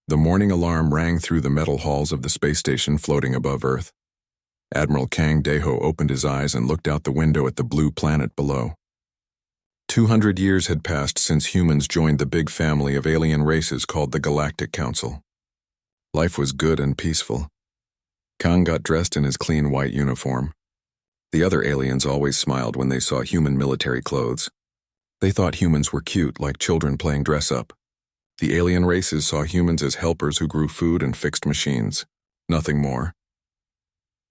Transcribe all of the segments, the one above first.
The morning alarm rang through the metal halls of the space station floating above Earth. Admiral Kang Deho opened his eyes and looked out the window at the blue planet below. 200 years had passed since humans joined the big family of alien races called the Galactic Council. Life was good and peaceful. Kang got dressed in his clean white uniform. The other aliens always smiled when they saw human military clothes. They thought humans were cute, like children playing dress-up. The alien races saw humans as helpers who grew food and fixed machines. Nothing more.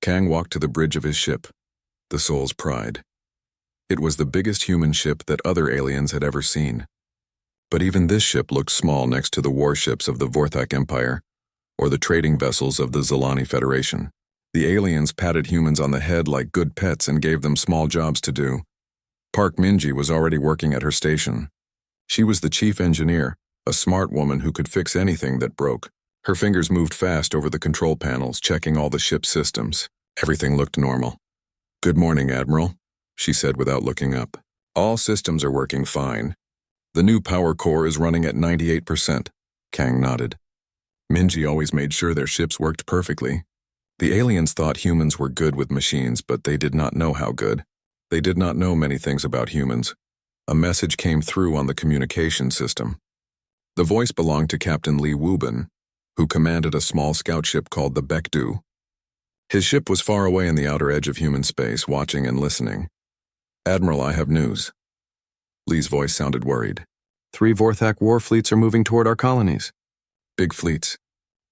Kang walked to the bridge of his ship, the Soul's Pride. It was the biggest human ship that other aliens had ever seen. But even this ship looked small next to the warships of the Vorthak Empire or the trading vessels of the Zilani Federation. The aliens patted humans on the head like good pets and gave them small jobs to do. Park Minji was already working at her station. She was the chief engineer, a smart woman who could fix anything that broke. Her fingers moved fast over the control panels, checking all the ship's systems. Everything looked normal. "Good morning, Admiral," she said without looking up. "All systems are working fine. The new power core is running at 98%. Kang nodded. Minji always made sure their ships worked perfectly. The aliens thought humans were good with machines, but they did not know how good. They did not know many things about humans. A message came through on the communication system. The voice belonged to Captain Li Wubin, who commanded a small scout ship called the Baekdu. His ship was far away in the outer edge of human space, watching and listening. "Admiral, I have news." Li's voice sounded worried. 3 Vorthak war fleets are moving toward our colonies. "Big fleets.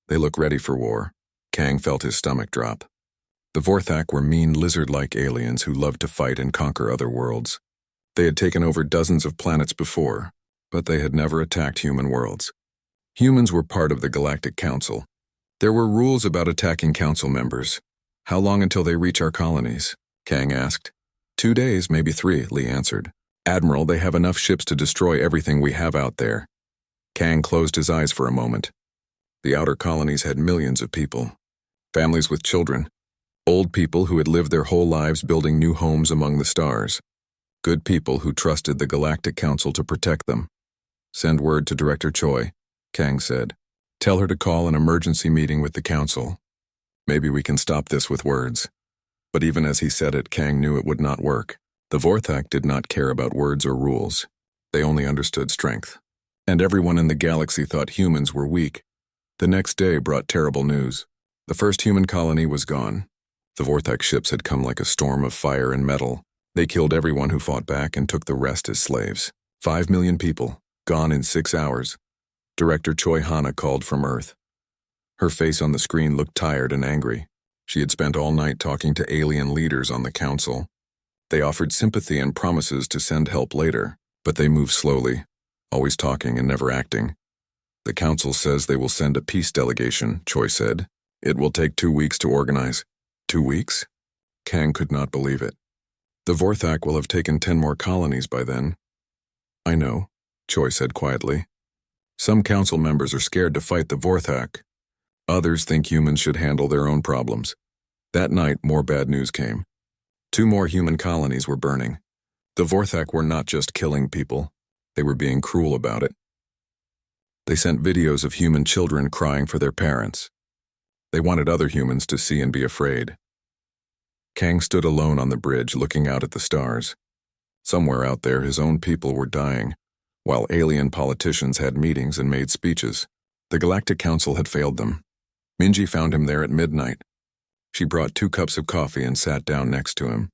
They look ready for war." Kang felt his stomach drop. The Vorthak were mean lizard-like aliens who loved to fight and conquer other worlds. They had taken over dozens of planets before, but they had never attacked human worlds. Humans were part of the Galactic Council. There were rules about attacking council members. "How long until they reach our colonies?" Kang asked. 2 days, maybe 3, Li answered. "Admiral, they have enough ships to destroy everything we have out there." Kang closed his eyes for a moment. The outer colonies had millions of people. Families with children. Old people who had lived their whole lives building new homes among the stars. Good people who trusted the Galactic Council to protect them. "Send word to Director Choi," Kang said. "Tell her to call an emergency meeting with the Council. Maybe we can stop this with words." But even as he said it, Kang knew it would not work. The Vorthak did not care about words or rules. They only understood strength. And everyone in the galaxy thought humans were weak. The next day brought terrible news. The first human colony was gone. The Vorthak ships had come like a storm of fire and metal. They killed everyone who fought back and took the rest as slaves. 5 million people, gone in 6 hours. Director Choi Hana called from Earth. Her face on the screen looked tired and angry. She had spent all night talking to alien leaders on the council. They offered sympathy and promises to send help later, but they moved slowly, always talking and never acting. "The council says they will send a peace delegation," Choi said. "It will take 2 weeks to organize." 2 weeks? Kang could not believe it. "The Vorthak will have taken 10 more colonies by then." "I know," Choi said quietly. "Some council members are scared to fight the Vorthak. Others think humans should handle their own problems." That night, more bad news came. 2 more human colonies were burning. The Vorthak were not just killing people. They were being cruel about it. They sent videos of human children crying for their parents. They wanted other humans to see and be afraid. Kang stood alone on the bridge looking out at the stars. Somewhere out there, his own people were dying, while alien politicians had meetings and made speeches. The Galactic Council had failed them. Minji found him there at midnight. She brought 2 cups of coffee and sat down next to him.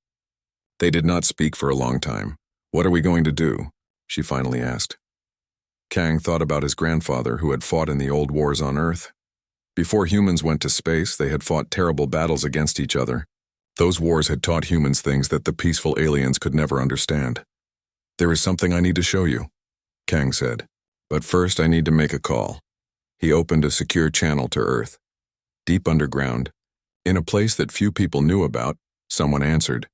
They did not speak for a long time. "What are we going to do?" she finally asked. Kang thought about his grandfather who had fought in the old wars on Earth. Before humans went to space, they had fought terrible battles against each other. Those wars had taught humans things that the peaceful aliens could never understand. "There is something I need to show you," Kang said. "But first I need to make a call." He opened a secure channel to Earth. Deep underground, in a place that few people knew about, someone answered.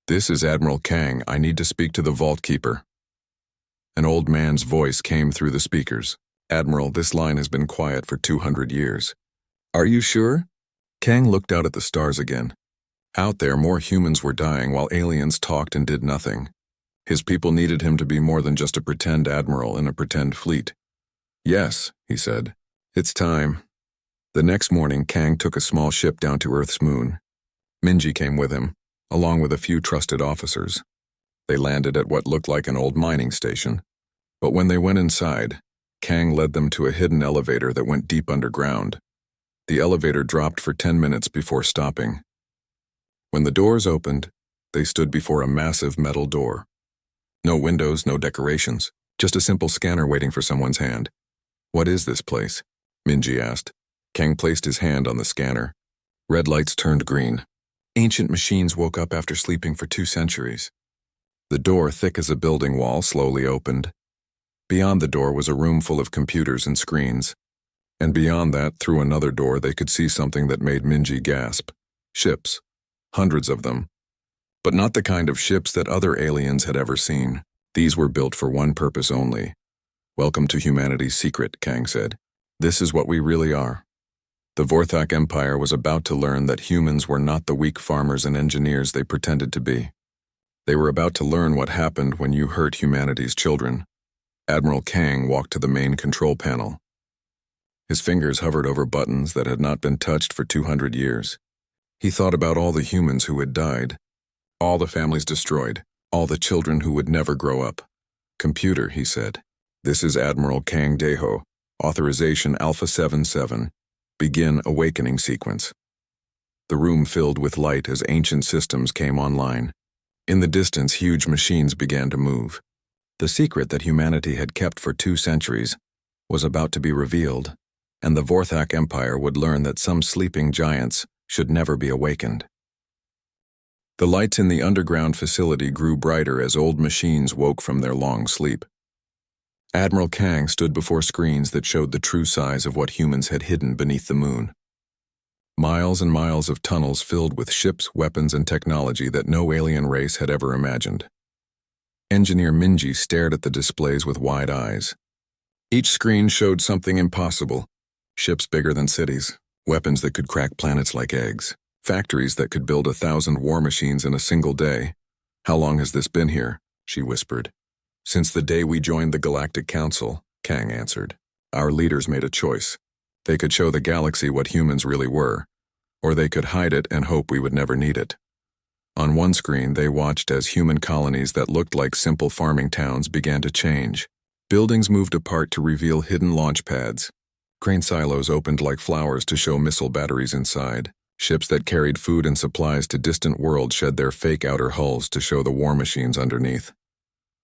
"This is Admiral Kang. I need to speak to the Vault Keeper." An old man's voice came through the speakers. "Admiral, this line has been quiet for 200 years. "Are you sure?" Kang looked out at the stars again. Out there, more humans were dying while aliens talked and did nothing. His people needed him to be more than just a pretend admiral in a pretend fleet. "Yes," he said. It's time. The next morning, Kang took a small ship down to Earth's moon. Minji came with him, along with a few trusted officers. They landed at what looked like an old mining station. But when they went inside, Kang led them to a hidden elevator that went deep underground. The elevator dropped for 10 minutes before stopping. When the doors opened, they stood before a massive metal door. No windows, no decorations, just a simple scanner waiting for someone's hand. "What is this place?" Minji asked. Kang placed his hand on the scanner. Red lights turned green. Ancient machines woke up after sleeping for 2 centuries. The door, thick as a building wall, slowly opened. Beyond the door was a room full of computers and screens. And beyond that, through another door, they could see something that made Minji gasp. Ships. Hundreds of them. But not the kind of ships that other aliens had ever seen. These were built for one purpose only. "Welcome to humanity's secret," Kang said. "This is what we really are." The Vorthak Empire was about to learn that humans were not the weak farmers and engineers they pretended to be. They were about to learn what happened when you hurt humanity's children. Admiral Kang walked to the main control panel. His fingers hovered over buttons that had not been touched for 200 years. He thought about all the humans who had died, all the families destroyed, all the children who would never grow up. "Computer," he said. "This is Admiral Kang Deho, authorization Alpha 77. Begin awakening sequence." The room filled with light as ancient systems came online. In the distance, huge machines began to move. The secret that humanity had kept for 2 centuries was about to be revealed, and the Vorthak Empire would learn that some sleeping giants should never be awakened. The lights in the underground facility grew brighter as old machines woke from their long sleep. Admiral Kang stood before screens that showed the true size of what humans had hidden beneath the moon. Miles and miles of tunnels filled with ships, weapons, and technology that no alien race had ever imagined. Engineer Minji stared at the displays with wide eyes. Each screen showed something impossible. Ships bigger than cities, weapons that could crack planets like eggs, factories that could build 1,000 war machines in a single day. "How long has this been here?" she whispered. "Since the day we joined the Galactic Council," Kang answered. "Our leaders made a choice. They could show the galaxy what humans really were, or they could hide it and hope we would never need it." On one screen, they watched as human colonies that looked like simple farming towns began to change. Buildings moved apart to reveal hidden launch pads. Crane silos opened like flowers to show missile batteries inside. Ships that carried food and supplies to distant worlds shed their fake outer hulls to show the war machines underneath.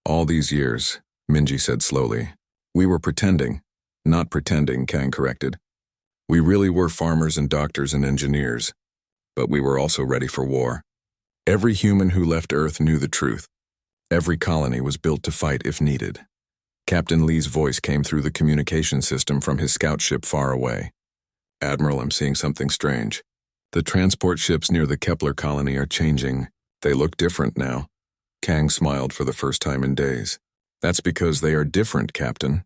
"All these years," Minji said slowly, "we were pretending." "Not pretending," Kang corrected. "We really were farmers and doctors and engineers. But we were also ready for war. Every human who left Earth knew the truth. Every colony was built to fight if needed." Captain Lee's voice came through the communication system from his scout ship far away. "Admiral, I'm seeing something strange. The transport ships near the Kepler colony are changing. They look different now." Kang smiled for the first time in days. "That's because they are different, Captain.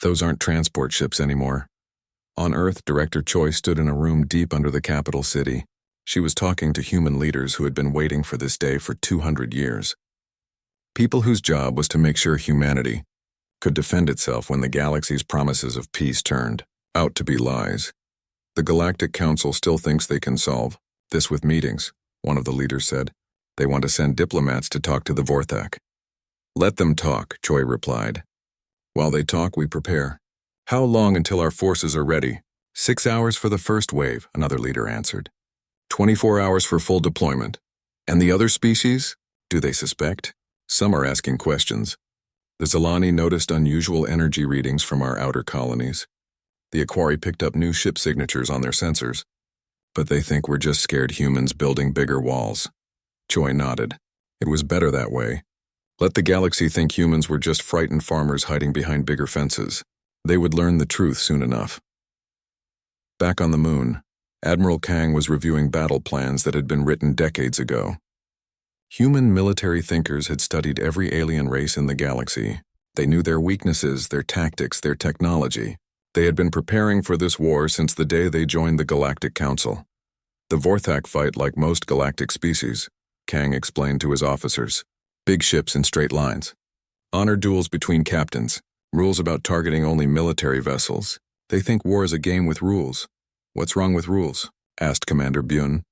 Those aren't transport ships anymore." On Earth, Director Choi stood in a room deep under the capital city. She was talking to human leaders who had been waiting for this day for 200 years. People whose job was to make sure humanity could defend itself when the galaxy's promises of peace turned out to be lies. "The Galactic Council still thinks they can solve this with meetings," one of the leaders said. "They want to send diplomats to talk to the Vorthak." "Let them talk," Choi replied. "While they talk, we prepare." "How long until our forces are ready?" 6 hours for the first wave," another leader answered. 24 hours for full deployment." "And the other species? Do they suspect?" "Some are asking questions. The Zilani noticed unusual energy readings from our outer colonies. The Aquari picked up new ship signatures on their sensors. But they think we're just scared humans building bigger walls." Choi nodded. "It was better that way. Let the galaxy think humans were just frightened farmers hiding behind bigger fences. They would learn the truth soon enough." Back on the moon, Admiral Kang was reviewing battle plans that had been written decades ago. Human military thinkers had studied every alien race in the galaxy. They knew their weaknesses, their tactics, their technology. They had been preparing for this war since the day they joined the Galactic Council. "The Vorthak fight like most galactic species," Kang explained to his officers. "Big ships in straight lines. Honor duels between captains. Rules about targeting only military vessels. They think war is a game with rules. What's wrong with rules? Asked Commander Byun,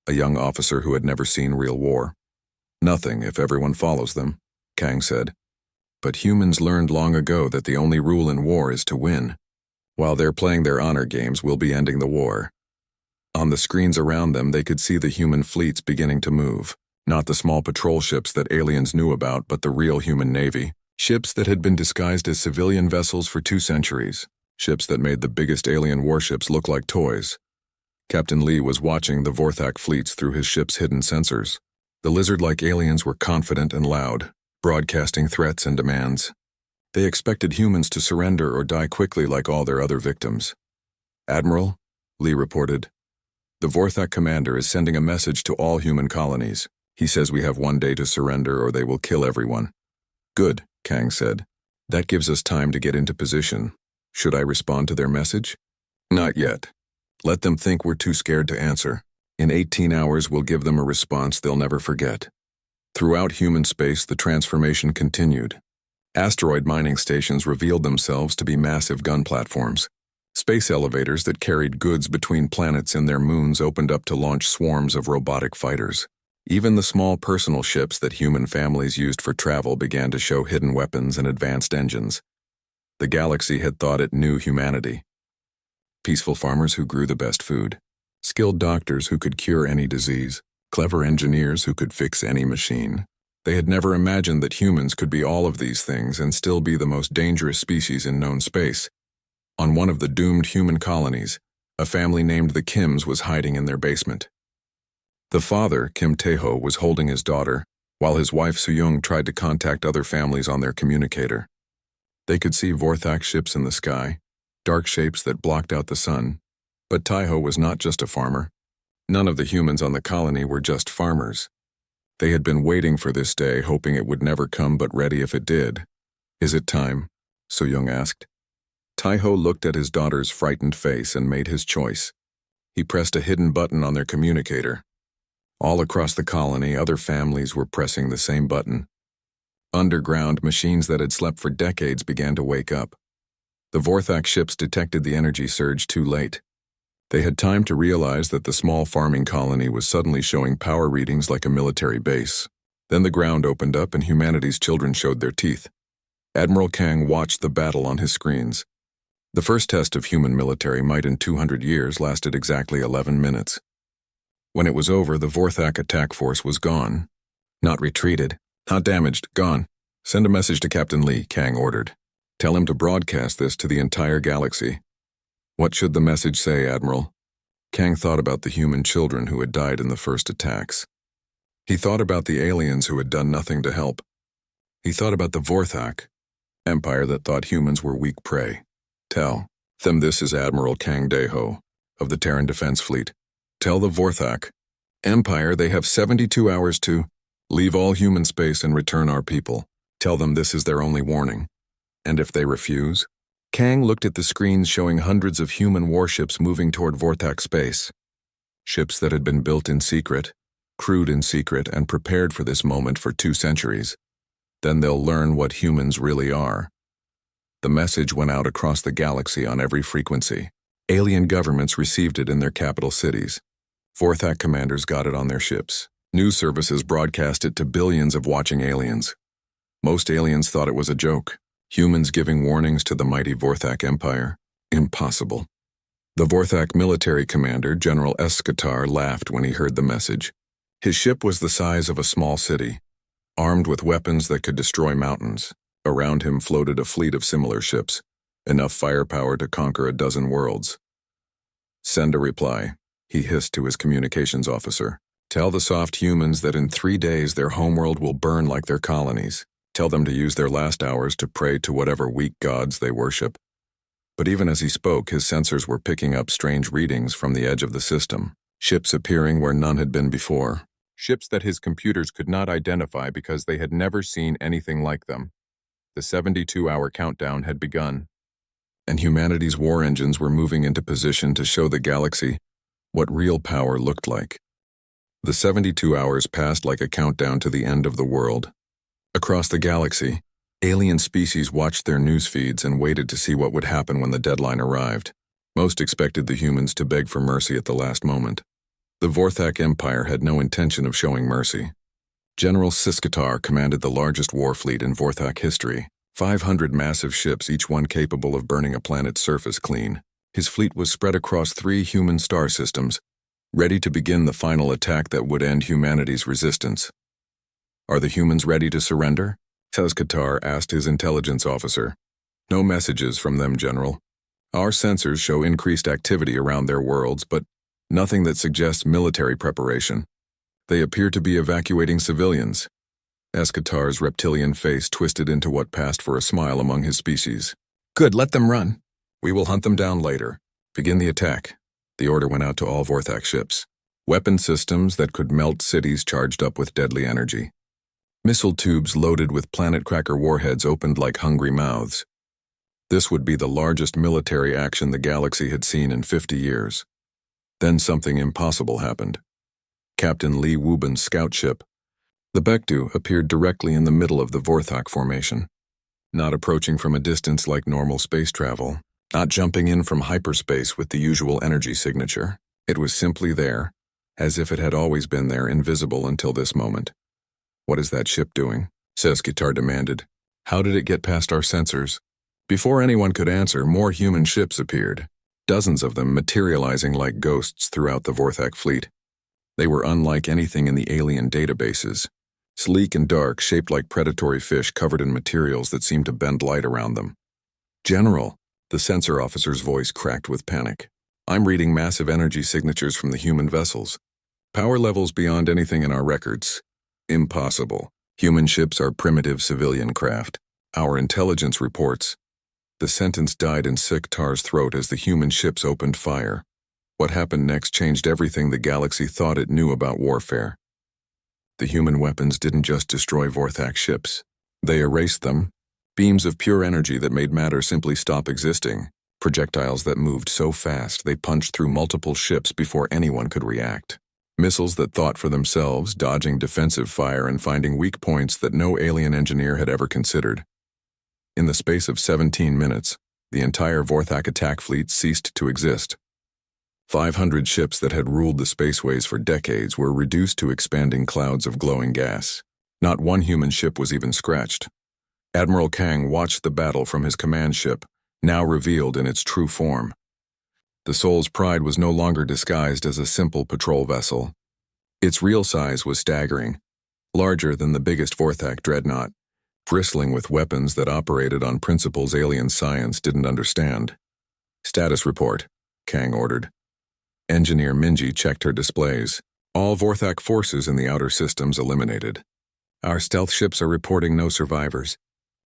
a young officer who had never seen real war. Nothing if everyone follows them, Kang said. But humans learned long ago that the only rule in war is to win. While they're playing their honor games, we'll be ending the war. On the screens around them, they could see the human fleets beginning to move. Not the small patrol ships that aliens knew about, but the real human navy. Ships that had been disguised as civilian vessels for 2 centuries. Ships that made the biggest alien warships look like toys. Captain Lee was watching the Vorthak fleets through his ship's hidden sensors. The lizard-like aliens were confident and loud, broadcasting threats and demands. They expected humans to surrender or die quickly like all their other victims. "Admiral," Lee reported, "the Vorthak commander is sending a message to all human colonies. He says we have 1 day to surrender or they will kill everyone." "Good," Kang said. "That gives us time to get into position. Should I respond to their message?" "Not yet. Let them think we're too scared to answer. In 18 hours, we'll give them a response they'll never forget." Throughout human space, the transformation continued. Asteroid mining stations revealed themselves to be massive gun platforms. Space elevators that carried goods between planets and their moons opened up to launch swarms of robotic fighters. Even the small personal ships that human families used for travel began to show hidden weapons and advanced engines. The galaxy had thought it knew humanity. Peaceful farmers who grew the best food. Skilled doctors who could cure any disease. Clever engineers who could fix any machine. They had never imagined that humans could be all of these things and still be the most dangerous species in known space. On one of the doomed human colonies, a family named the Kims was hiding in their basement. The father, Kim Tae-ho, was holding his daughter, while his wife Soo-young tried to contact other families on their communicator. They could see Vorthak ships in the sky, dark shapes that blocked out the sun. But Tae-ho was not just a farmer. None of the humans on the colony were just farmers. They had been waiting for this day, hoping it would never come but ready if it did. "Is it time?" Soo-young asked. Tae-ho looked at his daughter's frightened face and made his choice. He pressed a hidden button on their communicator. All across the colony, other families were pressing the same button. Underground, machines that had slept for decades began to wake up. The Vorthak ships detected the energy surge too late. They had time to realize that the small farming colony was suddenly showing power readings like a military base. Then the ground opened up and humanity's children showed their teeth. Admiral Kang watched the battle on his screens. The first test of human military might in 200 years lasted exactly 11 minutes. When it was over, the Vorthak attack force was gone. Not retreated, not damaged, gone. "Send a message to Captain Lee," Kang ordered. "Tell him to broadcast this to the entire galaxy." "What should the message say, Admiral?" Kang thought about the human children who had died in the first attacks. He thought about the aliens who had done nothing to help. He thought about the Vorthak, empire that thought humans were weak prey. "Tell them this is Admiral Kang Dae-ho of the Terran Defense Fleet. Tell the Vorthak, empire, they have 72 hours to leave all human space and return our people. Tell them this is their only warning. And if they refuse?" Kang looked at the screens showing hundreds of human warships moving toward Vorthak space. Ships that had been built in secret, crewed in secret, and prepared for this moment for 2 centuries. Then they'll learn what humans really are. The message went out across the galaxy on every frequency. Alien governments received it in their capital cities. Vorthak commanders got it on their ships. News services broadcast it to billions of watching aliens. Most aliens thought it was a joke. Humans giving warnings to the mighty Vorthak Empire? Impossible. The Vorthak military commander, General Eskatar, laughed when he heard the message. His ship was the size of a small city, armed with weapons that could destroy mountains. Around him floated a fleet of similar ships, enough firepower to conquer a dozen worlds. "Send a reply," he hissed to his communications officer. "Tell the soft humans that in 3 days their homeworld will burn like their colonies. Tell them to use their last hours to pray to whatever weak gods they worship." But even as he spoke, his sensors were picking up strange readings from the edge of the system. Ships appearing where none had been before. Ships that his computers could not identify because they had never seen anything like them. The 72-hour countdown had begun. And humanity's war engines were moving into position to show the galaxy what real power looked like. The 72 hours passed like a countdown to the end of the world. Across the galaxy, Alien species watched their news feeds and waited to see what would happen when the deadline arrived. Most expected the humans to beg for mercy at the last moment. The Vorthak Empire had no intention of showing mercy. General Siskatar commanded the largest war fleet in Vorthak history, 500 massive ships, each one capable of burning a planet's surface clean. His fleet was spread across 3 human star systems, ready to begin the final attack that would end humanity's resistance. "Are the humans ready to surrender?" Siskatar asked his intelligence officer. "No messages from them, General. Our sensors show increased activity around their worlds, but nothing that suggests military preparation. They appear to be evacuating civilians." Eskatar's reptilian face twisted into what passed for a smile among his species. "Good, let them run. We will hunt them down later. Begin the attack." The order went out to all Vorthak ships. Weapon systems that could melt cities charged up with deadly energy. Missile tubes loaded with planet cracker warheads opened like hungry mouths. This would be the largest military action the galaxy had seen in 50 years. Then something impossible happened. Captain Lee Wubin's scout ship, the Bekdu, appeared directly in the middle of the Vorthak formation. Not approaching from a distance like normal space travel, not jumping in from hyperspace with the usual energy signature. It was simply there, as if it had always been there, invisible until this moment. "What is that ship doing?" Siskatar demanded. "How did it get past our sensors?" Before anyone could answer, more human ships appeared, dozens of them materializing like ghosts throughout the Vorthak fleet. They were unlike anything in the alien databases, sleek and dark, shaped like predatory fish covered in materials that seemed to bend light around them. "General," the sensor officer's voice cracked with panic. "I'm reading massive energy signatures from the human vessels. Power levels beyond anything in our records. Impossible. Human ships are primitive civilian craft. Our intelligence reports." The sentence died in Siskatar's throat as the human ships opened fire. What happened next changed everything the galaxy thought it knew about warfare. The human weapons didn't just destroy Vorthak ships. They erased them. Beams of pure energy that made matter simply stop existing. Projectiles that moved so fast they punched through multiple ships before anyone could react. Missiles that thought for themselves, dodging defensive fire and finding weak points that no alien engineer had ever considered. In the space of 17 minutes, the entire Vorthak attack fleet ceased to exist. 500 ships that had ruled the spaceways for decades were reduced to expanding clouds of glowing gas. Not one human ship was even scratched. Admiral Kang watched the battle from his command ship, now revealed in its true form. The Soul's Pride was no longer disguised as a simple patrol vessel. Its real size was staggering, larger than the biggest Vorthak dreadnought, bristling with weapons that operated on principles alien science didn't understand. "Status report," Kang ordered. Engineer Minji checked her displays. "All Vorthak forces in the outer systems eliminated. Our stealth ships are reporting no survivors."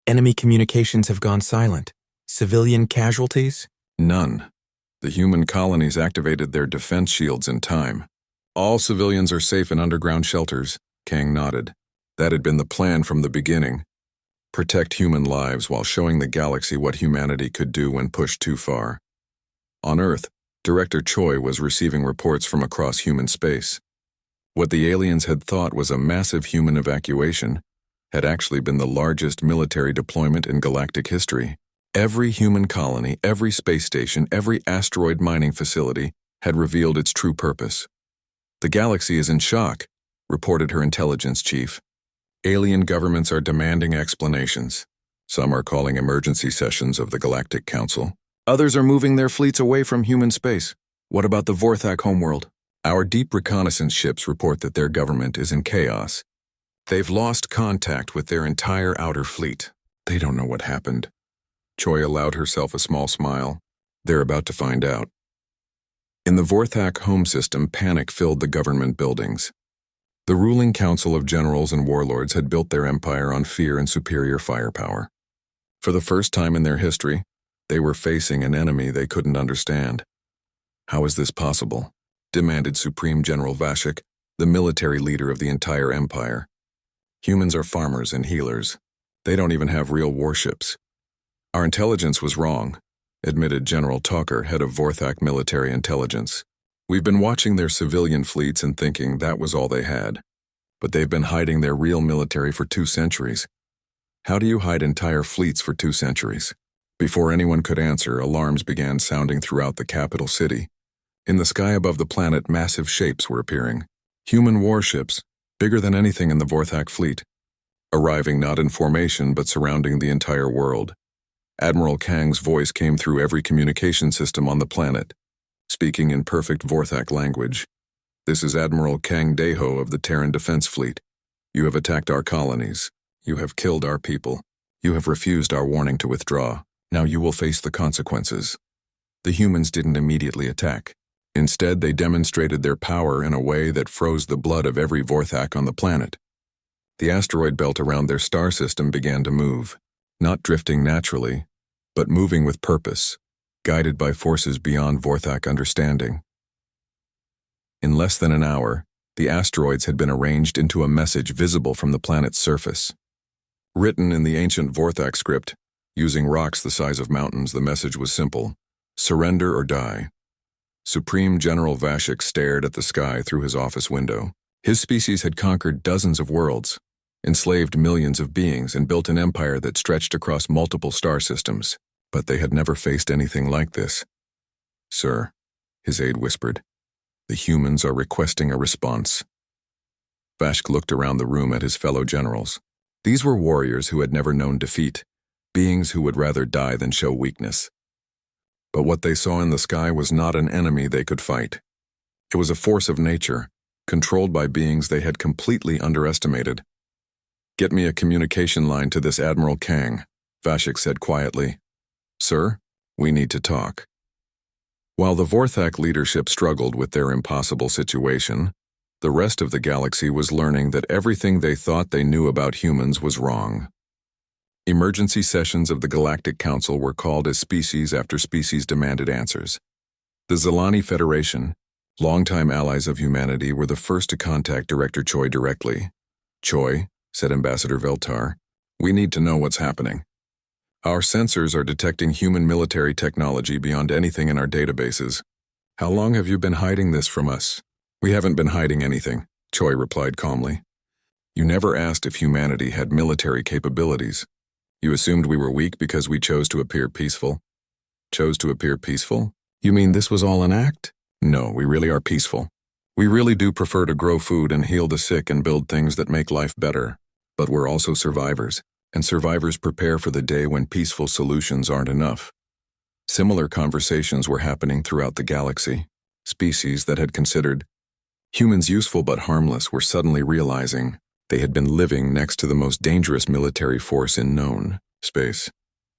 Enemy communications have gone silent. Civilian casualties? "None. The human colonies activated their defense shields in time. All civilians are safe in underground shelters," Kang nodded. "That had been the plan from the beginning. Protect human lives while showing the galaxy what humanity could do when pushed too far." On Earth, Director Choi was receiving reports from across human space. What the aliens had thought was a massive human evacuation had actually been the largest military deployment in galactic history. Every human colony, every space station, every asteroid mining facility had revealed its true purpose. "The galaxy is in shock," reported her intelligence chief. "Alien governments are demanding explanations. Some are calling emergency sessions of the Galactic Council. Others are moving their fleets away from human space. What about the Vorthak homeworld? Our deep reconnaissance ships report that their government is in chaos. They've lost contact with their entire outer fleet. They don't know what happened." Choi allowed herself a small smile. "They're about to find out." In the Vorthak home system, panic filled the government buildings. The ruling council of generals and warlords had built their empire on fear and superior firepower. For the first time in their history, they were facing an enemy they couldn't understand. "How is this possible?" demanded Supreme General Vashik, the military leader of the entire empire. "Humans are farmers and healers. They don't even have real warships." "Our intelligence was wrong," admitted General Talker, head of Vorthak military intelligence. "We've been watching their civilian fleets and thinking that was all they had. But they've been hiding their real military for 2 centuries. How do you hide entire fleets for 2 centuries? Before anyone could answer, alarms began sounding throughout the capital city. In the sky above the planet, massive shapes were appearing. Human warships, bigger than anything in the Vorthak fleet, arriving not in formation but surrounding the entire world. Admiral Kang's voice came through every communication system on the planet, speaking in perfect Vorthak language. This is Admiral Kang Deho of the Terran Defense Fleet. You have attacked our colonies. You have killed our people. You have refused our warning to withdraw. Now you will face the consequences. The humans didn't immediately attack. Instead, they demonstrated their power in a way that froze the blood of every Vorthak on the planet. The asteroid belt around their star system began to move, not drifting naturally, but moving with purpose, guided by forces beyond Vorthak understanding. In less than an hour, the asteroids had been arranged into a message visible from the planet's surface. Written in the ancient Vorthak script, using rocks the size of mountains, the message was simple: surrender or die. Supreme General Vashik stared at the sky through his office window. His species had conquered dozens of worlds, enslaved millions of beings, and built an empire that stretched across multiple star systems. But they had never faced anything like this. "Sir," his aide whispered, "the humans are requesting a response." Vashk looked around the room at his fellow generals. These were warriors who had never known defeat, beings who would rather die than show weakness. But what they saw in the sky was not an enemy they could fight. It was a force of nature, controlled by beings they had completely underestimated. "Get me a communication line to this Admiral Kang," Vashik said quietly. "Sir, we need to talk." While the Vorthak leadership struggled with their impossible situation, the rest of the galaxy was learning that everything they thought they knew about humans was wrong. Emergency sessions of the Galactic Council were called as species after species demanded answers. The Zilani Federation, longtime allies of humanity, were the first to contact Director Choi directly. "Choi," said Ambassador Veltar, "we need to know what's happening. Our sensors are detecting human military technology beyond anything in our databases. How long have you been hiding this from us?" "We haven't been hiding anything," Choi replied calmly. "You never asked if humanity had military capabilities. You assumed we were weak because we chose to appear peaceful." "Chose to appear peaceful? You mean this was all an act?" "No, we really are peaceful. We really do prefer to grow food and heal the sick and build things that make life better. But we're also survivors, and survivors prepare for the day when peaceful solutions aren't enough." Similar conversations were happening throughout the galaxy. Species that had considered humans useful but harmless were suddenly realizing they had been living next to the most dangerous military force in known space.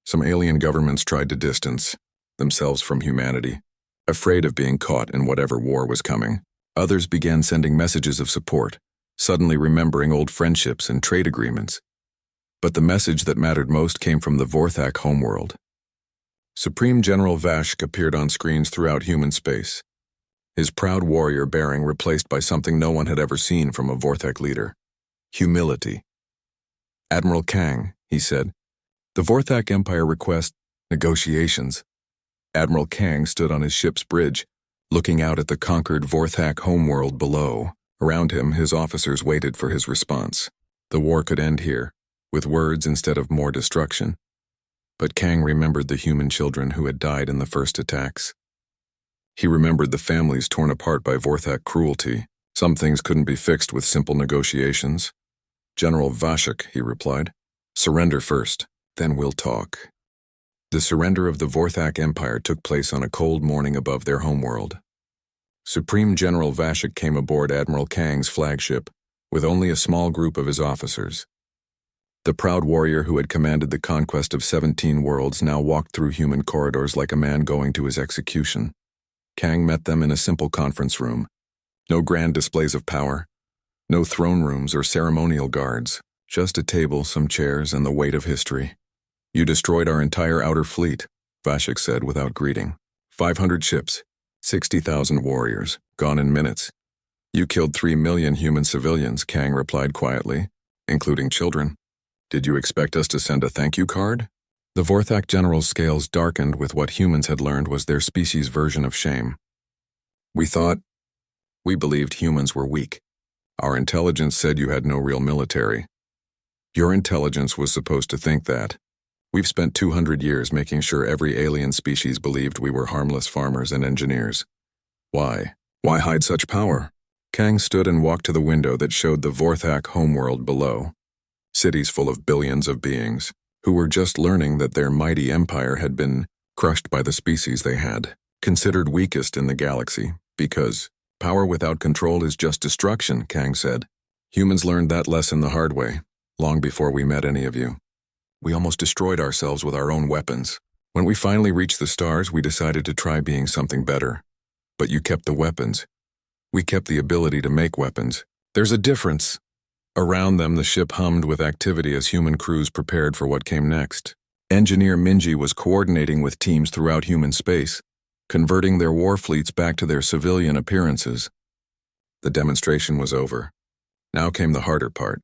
Some alien governments tried to distance themselves from humanity, afraid of being caught in whatever war was coming. Others began sending messages of support, suddenly remembering old friendships and trade agreements. But the message that mattered most came from the Vorthak homeworld. Supreme General Vashk appeared on screens throughout human space, his proud warrior bearing replaced by something no one had ever seen from a Vorthak leader: humility. "Admiral Kang," he said, "the Vorthak Empire requests negotiations." Admiral Kang stood on his ship's bridge, looking out at the conquered Vorthak homeworld below. Around him, his officers waited for his response. The war could end here, with words instead of more destruction. But Kang remembered the human children who had died in the first attacks. He remembered the families torn apart by Vorthak cruelty. Some things couldn't be fixed with simple negotiations. "General Vashik," he replied, "surrender first, then we'll talk." The surrender of the Vorthak Empire took place on a cold morning above their homeworld. Supreme General Vashik came aboard Admiral Kang's flagship, with only a small group of his officers. The proud warrior who had commanded the conquest of 17 worlds now walked through human corridors like a man going to his execution. Kang met them in a simple conference room. No grand displays of power, no throne rooms or ceremonial guards, just a table, some chairs, and the weight of history. "You destroyed our entire outer fleet," Vashik said without greeting. 500 ships, 60,000 warriors, gone in minutes. "You killed 3 million human civilians," Kang replied quietly, "including children. Did you expect us to send a thank you card?" The Vorthak general's scales darkened with what humans had learned was their species' version of shame. We believed humans were weak. Our intelligence said you had no real military. Your intelligence was supposed to think that. We've spent 200 years making sure every alien species believed we were harmless farmers and engineers. Why? Why hide such power? Kang stood and walked to the window that showed the Vorthak homeworld below. Cities full of billions of beings, who were just learning that their mighty empire had been crushed by the species they had, considered weakest in the galaxy, because power without control is just destruction, Kang said. Humans learned that lesson the hard way, long before we met any of you. We almost destroyed ourselves with our own weapons. When we finally reached the stars, we decided to try being something better. But you kept the weapons. We kept the ability to make weapons. There's a difference. Around them, the ship hummed with activity as human crews prepared for what came next. Engineer Minji was coordinating with teams throughout human space, converting their war fleets back to their civilian appearances. The demonstration was over. Now came the harder part.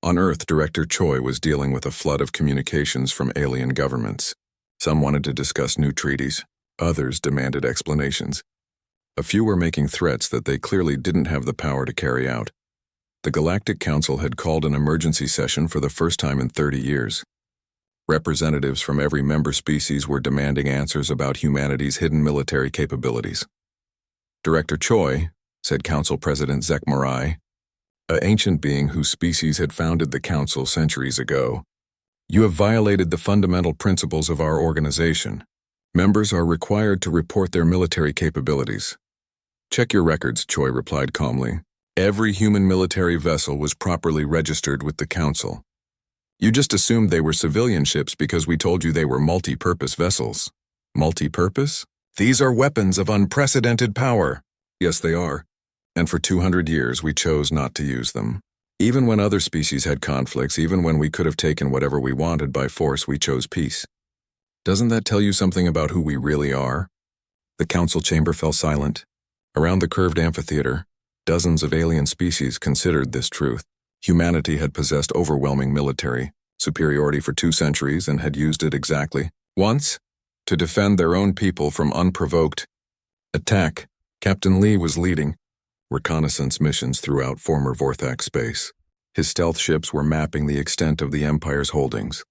On Earth, Director Choi was dealing with a flood of communications from alien governments. Some wanted to discuss new treaties. Others demanded explanations. A few were making threats that they clearly didn't have the power to carry out. The Galactic Council had called an emergency session for the first time in 30 years. Representatives from every member species were demanding answers about humanity's hidden military capabilities. Director Choi, said Council President Zek Marai, an ancient being whose species had founded the Council centuries ago, you have violated the fundamental principles of our organization. Members are required to report their military capabilities. Check your records, Choi replied calmly. Every human military vessel was properly registered with the Council. You just assumed they were civilian ships because we told you they were multi-purpose vessels. Multi-purpose? These are weapons of unprecedented power. Yes, they are. And for 200 years we chose not to use them. Even when other species had conflicts, even when we could have taken whatever we wanted by force, we chose peace. Doesn't that tell you something about who we really are? The council chamber fell silent. Around the curved amphitheater, dozens of alien species considered this truth. Humanity had possessed overwhelming military superiority for 2 centuries and had used it exactly once to defend their own people from unprovoked attack. Captain Lee was leading reconnaissance missions throughout former Vorthak space. His stealth ships were mapping the extent of the Empire's holdings,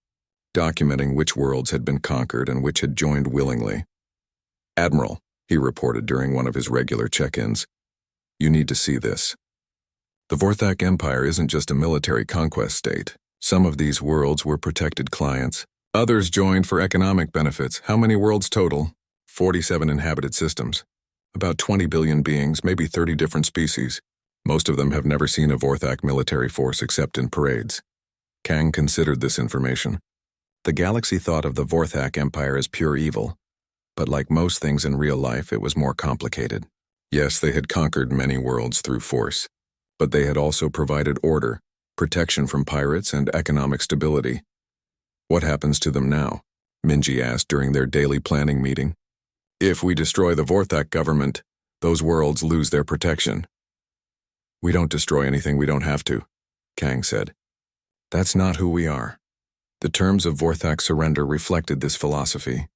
documenting which worlds had been conquered and which had joined willingly. Admiral, he reported during one of his regular check-ins, you need to see this. The Vorthak Empire isn't just a military conquest state. Some of these worlds were protected clients. Others joined for economic benefits. How many worlds total? 47 inhabited systems. About 20 billion beings, maybe 30 different species. Most of them have never seen a Vorthak military force except in parades. Kang considered this information. The galaxy thought of the Vorthak Empire as pure evil, but like most things in real life, it was more complicated. Yes, they had conquered many worlds through force, but they had also provided order, protection from pirates, and economic stability. What happens to them now? Minji asked during their daily planning meeting. If we destroy the Vorthak government, those worlds lose their protection. We don't destroy anything we don't have to, Kang said. That's not who we are. The terms of Vorthak surrender reflected this philosophy.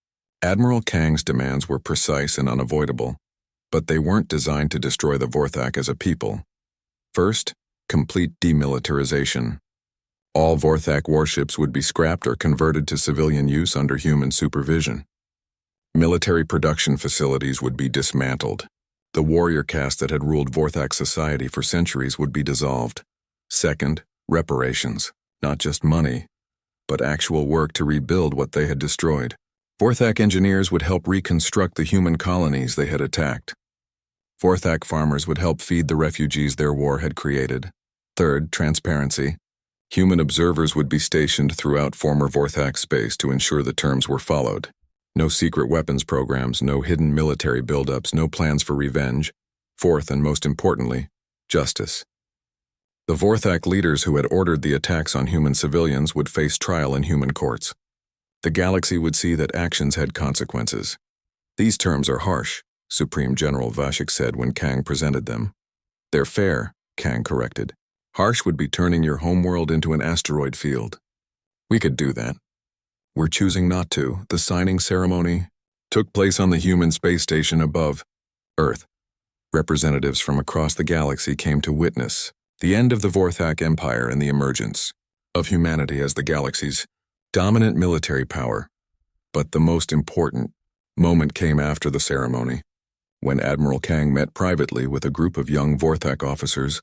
Admiral Kang's demands were precise and unavoidable, but they weren't designed to destroy the Vorthak as a people. First, complete demilitarization. All Vorthak warships would be scrapped or converted to civilian use under human supervision. Military production facilities would be dismantled. The warrior caste that had ruled Vorthak society for centuries would be dissolved. Second, reparations. Not just money, but actual work to rebuild what they had destroyed. Vorthak engineers would help reconstruct the human colonies they had attacked. Vorthak farmers would help feed the refugees their war had created. Third, transparency. Human observers would be stationed throughout former Vorthak space to ensure the terms were followed. No secret weapons programs, no hidden military buildups, no plans for revenge. Fourth, and most importantly, justice. The Vorthak leaders who had ordered the attacks on human civilians would face trial in human courts. The galaxy would see that actions had consequences. These terms are harsh, Supreme General Vashik said when Kang presented them. They're fair, Kang corrected. Harsh would be turning your homeworld into an asteroid field. We could do that. We're choosing not to. The signing ceremony took place on the human space station above Earth. Representatives from across the galaxy came to witness the end of the Vorthak Empire and the emergence of humanity as the galaxy's dominant military power. But the most important moment came after the ceremony, when Admiral Kang met privately with a group of young Vorthak officers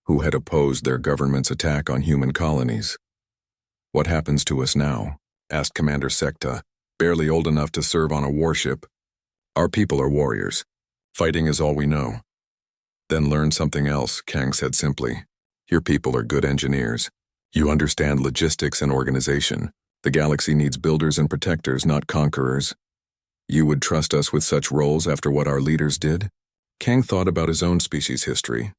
who had opposed their government's attack on human colonies. "What happens to us now?" asked Commander Sekta, barely old enough to serve on a warship. "Our people are warriors. Fighting is all we know." "Then learn something else," Kang said simply. "Your people are good engineers. You understand logistics and organization. The galaxy needs builders and protectors, not conquerors. You would trust us with such roles after what our leaders did?" Kang thought about his own species' history.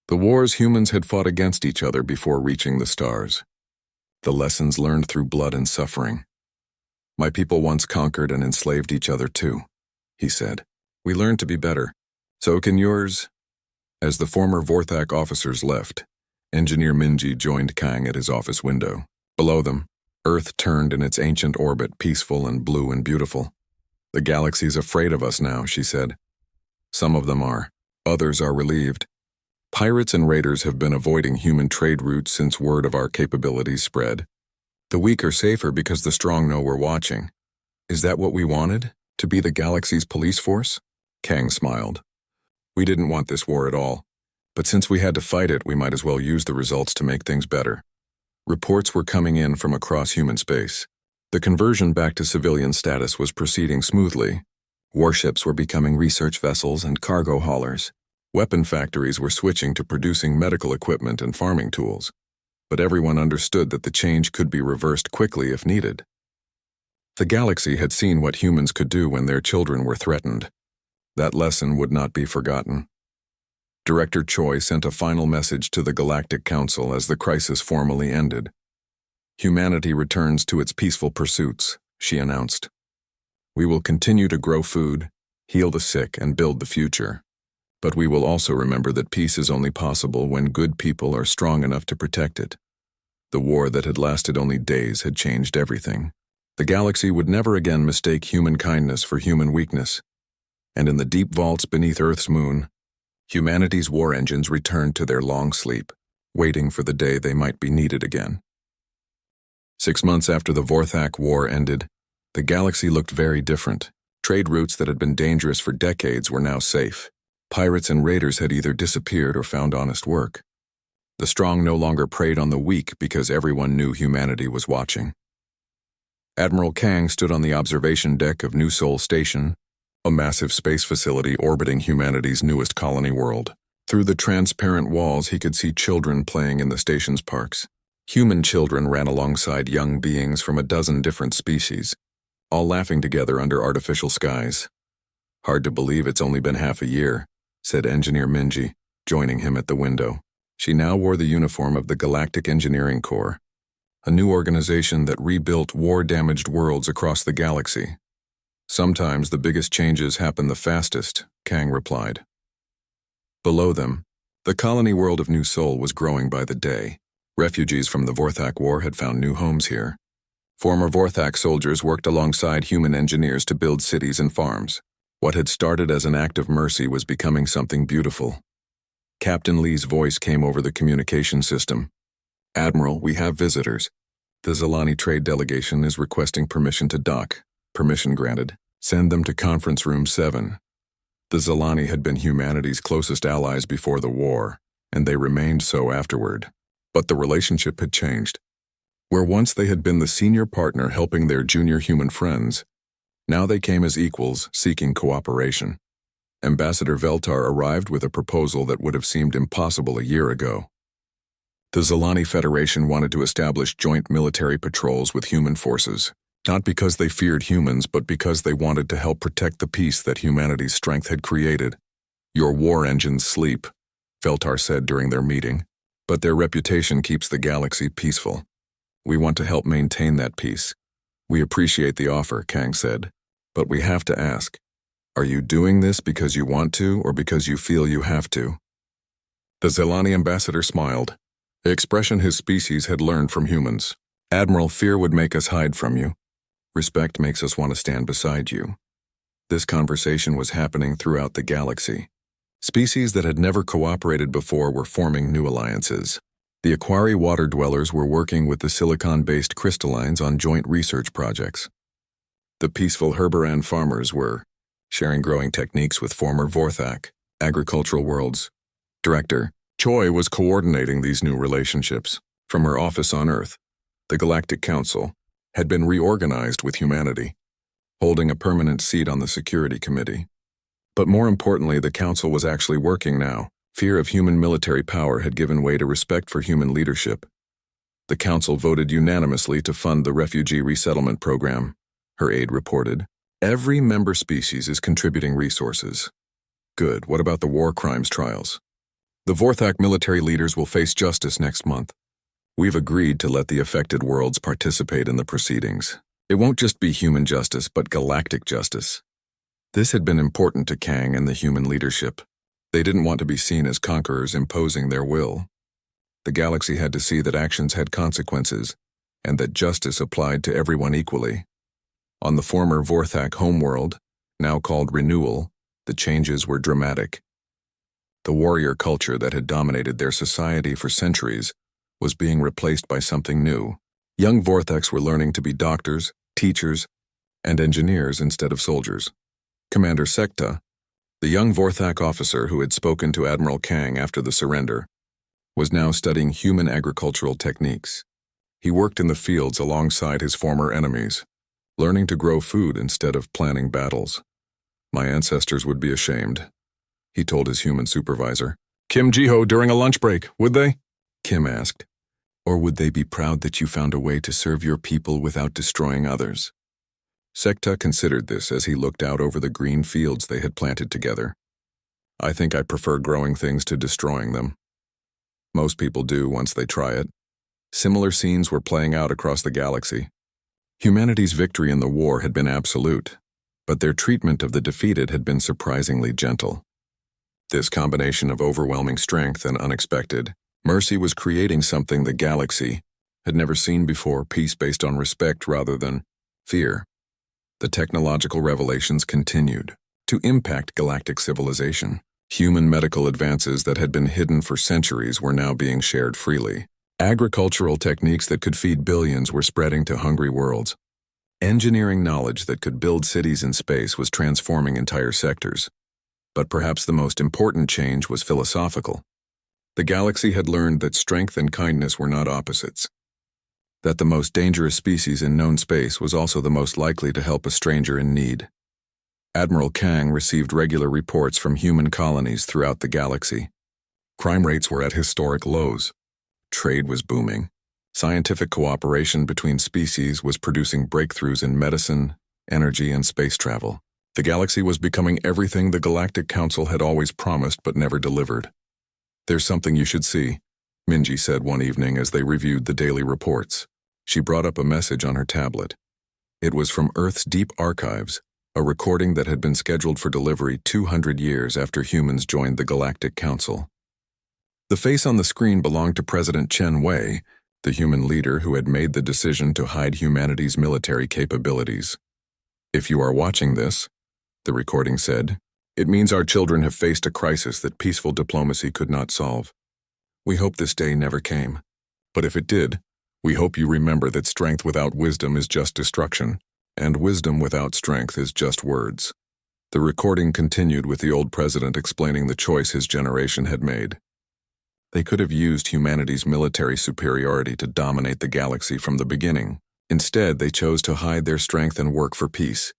The wars humans had fought against each other before reaching the stars. The lessons learned through blood and suffering. "My people once conquered and enslaved each other too," he said. "We learned to be better. So can yours?" As the former Vorthak officers left, Engineer Minji joined Kang at his office window. Below them, Earth turned in its ancient orbit, peaceful and blue and beautiful. "The galaxy's afraid of us now," she said. "Some of them are. Others are relieved. Pirates and raiders have been avoiding human trade routes since word of our capabilities spread. The weak are safer because the strong know we're watching. Is that what we wanted? To be the galaxy's police force?" Kang smiled. "We didn't want this war at all. But since we had to fight it, we might as well use the results to make things better." Reports were coming in from across human space. The conversion back to civilian status was proceeding smoothly. Warships were becoming research vessels and cargo haulers. Weapon factories were switching to producing medical equipment and farming tools. But everyone understood that the change could be reversed quickly if needed. The galaxy had seen what humans could do when their children were threatened. That lesson would not be forgotten. Director Choi sent a final message to the Galactic Council as the crisis formally ended. "Humanity returns to its peaceful pursuits," she announced. "We will continue to grow food, heal the sick, and build the future. But we will also remember that peace is only possible when good people are strong enough to protect it." The war that had lasted only days had changed everything. The galaxy would never again mistake human kindness for human weakness. And in the deep vaults beneath Earth's moon, humanity's war engines returned to their long sleep, waiting for the day they might be needed again. 6 months after the Vorthak War ended, the galaxy looked very different. Trade routes that had been dangerous for decades were now safe. Pirates and raiders had either disappeared or found honest work. The strong no longer preyed on the weak because everyone knew humanity was watching. Admiral Kang stood on the observation deck of New Sol Station, a massive space facility orbiting humanity's newest colony world. Through the transparent walls, he could see children playing in the station's parks. Human children ran alongside young beings from a dozen different species, all laughing together under artificial skies. "Hard to believe it's only been half a year," said Engineer Minji, joining him at the window. She now wore the uniform of the Galactic Engineering Corps, a new organization that rebuilt war-damaged worlds across the galaxy. "Sometimes the biggest changes happen the fastest," Kang replied. Below them, the colony world of New Sol was growing by the day. Refugees from the Vorthak War had found new homes here. Former Vorthak soldiers worked alongside human engineers to build cities and farms. What had started as an act of mercy was becoming something beautiful. Captain Lee's voice came over the communication system. "Admiral, we have visitors. The Zalani trade delegation is requesting permission to dock." Permission granted. "Send them to Conference Room 7. The Zalani had been humanity's closest allies before the war, and they remained so afterward. But the relationship had changed. Where once they had been the senior partner helping their junior human friends, now they came as equals, seeking cooperation. Ambassador Veltar arrived with a proposal that would have seemed impossible a year ago. The Zalani Federation wanted to establish joint military patrols with human forces, not because they feared humans, but because they wanted to help protect the peace that humanity's strength had created. "Your war engines sleep," Veltar said during their meeting, "but their reputation keeps the galaxy peaceful. We want to help maintain that peace." "We appreciate the offer," Kang said, "but we have to ask, are you doing this because you want to or because you feel you have to?" The Zalani ambassador smiled, the expression his species had learned from humans. "Admiral, fear would make us hide from you. Respect makes us want to stand beside you." This conversation was happening throughout the galaxy. Species that had never cooperated before were forming new alliances. The Aquari water dwellers were working with the silicon-based crystallines on joint research projects. The peaceful Herberan farmers were sharing growing techniques with former Vorthak, Agricultural World's director. Choi was coordinating these new relationships. From her office on Earth, the Galactic Council had been reorganized with humanity, holding a permanent seat on the Security Committee. But more importantly, the Council was actually working now. Fear of human military power had given way to respect for human leadership. The Council voted unanimously to fund the refugee resettlement program, her aide reported. Every member species is contributing resources. Good. What about the war crimes trials? The Vorthak military leaders will face justice next month. We've agreed to let the affected worlds participate in the proceedings. It won't just be human justice, but galactic justice. This had been important to Kang and the human leadership. They didn't want to be seen as conquerors imposing their will. The galaxy had to see that actions had consequences, and that justice applied to everyone equally. On the former Vorthak homeworld, now called Renewal, the changes were dramatic. The warrior culture that had dominated their society for centuries was being replaced by something new. Young Vorthaks were learning to be doctors, teachers, and engineers instead of soldiers. Commander Sekta, the young Vorthak officer who had spoken to Admiral Kang after the surrender, was now studying human agricultural techniques. He worked in the fields alongside his former enemies, learning to grow food instead of planning battles. My ancestors would be ashamed, he told his human supervisor. Kim Jiho during a lunch break, would they? Kim asked. Or would they be proud that you found a way to serve your people without destroying others? Sekta considered this as he looked out over the green fields they had planted together. I think I prefer growing things to destroying them. Most people do once they try it. Similar scenes were playing out across the galaxy. Humanity's victory in the war had been absolute, but their treatment of the defeated had been surprisingly gentle. This combination of overwhelming strength and unexpected mercy was creating something the galaxy had never seen before, peace based on respect rather than fear. The technological revelations continued to impact galactic civilization. Human medical advances that had been hidden for centuries were now being shared freely. Agricultural techniques that could feed billions were spreading to hungry worlds. Engineering knowledge that could build cities in space was transforming entire sectors. But perhaps the most important change was philosophical. The galaxy had learned that strength and kindness were not opposites. That the most dangerous species in known space was also the most likely to help a stranger in need. Admiral Kang received regular reports from human colonies throughout the galaxy. Crime rates were at historic lows. Trade was booming. Scientific cooperation between species was producing breakthroughs in medicine, energy, and space travel. The galaxy was becoming everything the Galactic Council had always promised but never delivered. There's something you should see, Minji said one evening as they reviewed the daily reports. She brought up a message on her tablet. It was from Earth's deep archives, a recording that had been scheduled for delivery 200 years after humans joined the Galactic Council. The face on the screen belonged to President Chen Wei, the human leader who had made the decision to hide humanity's military capabilities. If you are watching this, the recording said, it means our children have faced a crisis that peaceful diplomacy could not solve. We hope this day never came. But if it did, we hope you remember that strength without wisdom is just destruction, and wisdom without strength is just words. The recording continued with the old president explaining the choice his generation had made. They could have used humanity's military superiority to dominate the galaxy from the beginning. Instead, they chose to hide their strength and work for peace,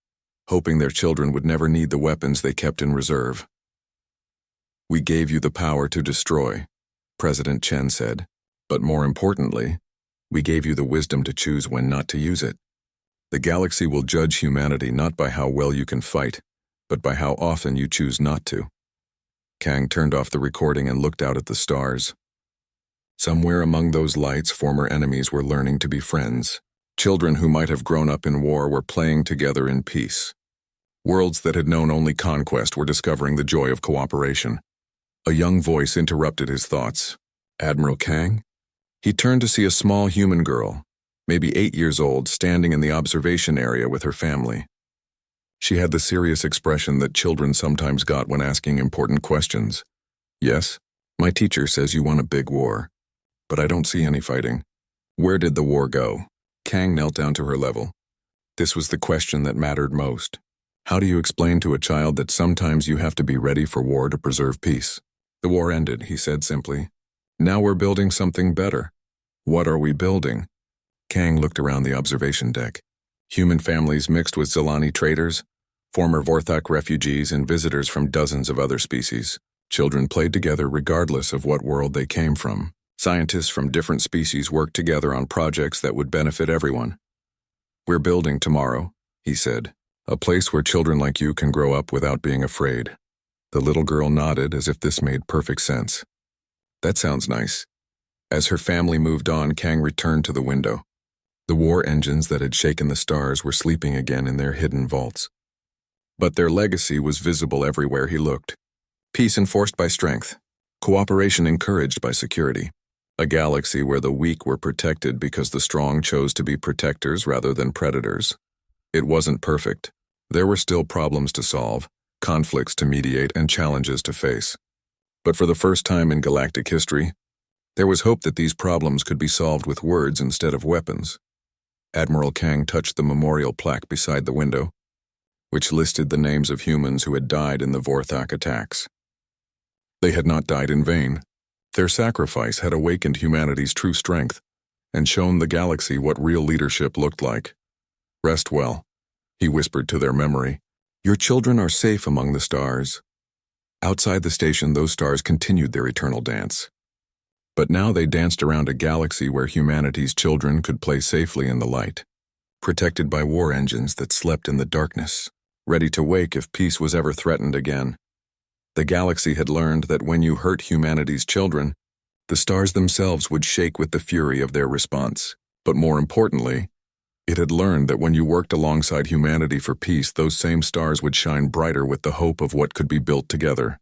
hoping their children would never need the weapons they kept in reserve. We gave you the power to destroy, President Chen said, but more importantly, we gave you the wisdom to choose when not to use it. The galaxy will judge humanity not by how well you can fight, but by how often you choose not to. Kang turned off the recording and looked out at the stars. Somewhere among those lights, former enemies were learning to be friends. Children who might have grown up in war were playing together in peace. Worlds that had known only conquest were discovering the joy of cooperation. A young voice interrupted his thoughts. Admiral Kang? He turned to see a small human girl, maybe 8 years old, standing in the observation area with her family. She had the serious expression that children sometimes got when asking important questions. Yes, my teacher says you won a big war. But I don't see any fighting. Where did the war go? Kang knelt down to her level. This was the question that mattered most. How do you explain to a child that sometimes you have to be ready for war to preserve peace? The war ended, he said simply. Now we're building something better. What are we building? Kang looked around the observation deck. Human families mixed with Zilani traders, former Vorthak refugees, and visitors from dozens of other species. Children played together regardless of what world they came from. Scientists from different species worked together on projects that would benefit everyone. We're building tomorrow, he said, a place where children like you can grow up without being afraid. The little girl nodded as if this made perfect sense. That sounds nice. As her family moved on, Kang returned to the window. The war engines that had shaken the stars were sleeping again in their hidden vaults. But their legacy was visible everywhere he looked. Peace enforced by strength. Cooperation encouraged by security. A galaxy where the weak were protected because the strong chose to be protectors rather than predators. It wasn't perfect. There were still problems to solve, conflicts to mediate, and challenges to face. But for the first time in galactic history, there was hope that these problems could be solved with words instead of weapons. Admiral Kang touched the memorial plaque beside the window, which listed the names of humans who had died in the Vorthak attacks. They had not died in vain. Their sacrifice had awakened humanity's true strength and shown the galaxy what real leadership looked like. Rest well, he whispered to their memory. Your children are safe among the stars. Outside the station, those stars continued their eternal dance. But now they danced around a galaxy where humanity's children could play safely in the light, protected by war engines that slept in the darkness, ready to wake if peace was ever threatened again. The galaxy had learned that when you hurt humanity's children, the stars themselves would shake with the fury of their response. But more importantly, it had learned that when you worked alongside humanity for peace, those same stars would shine brighter with the hope of what could be built together.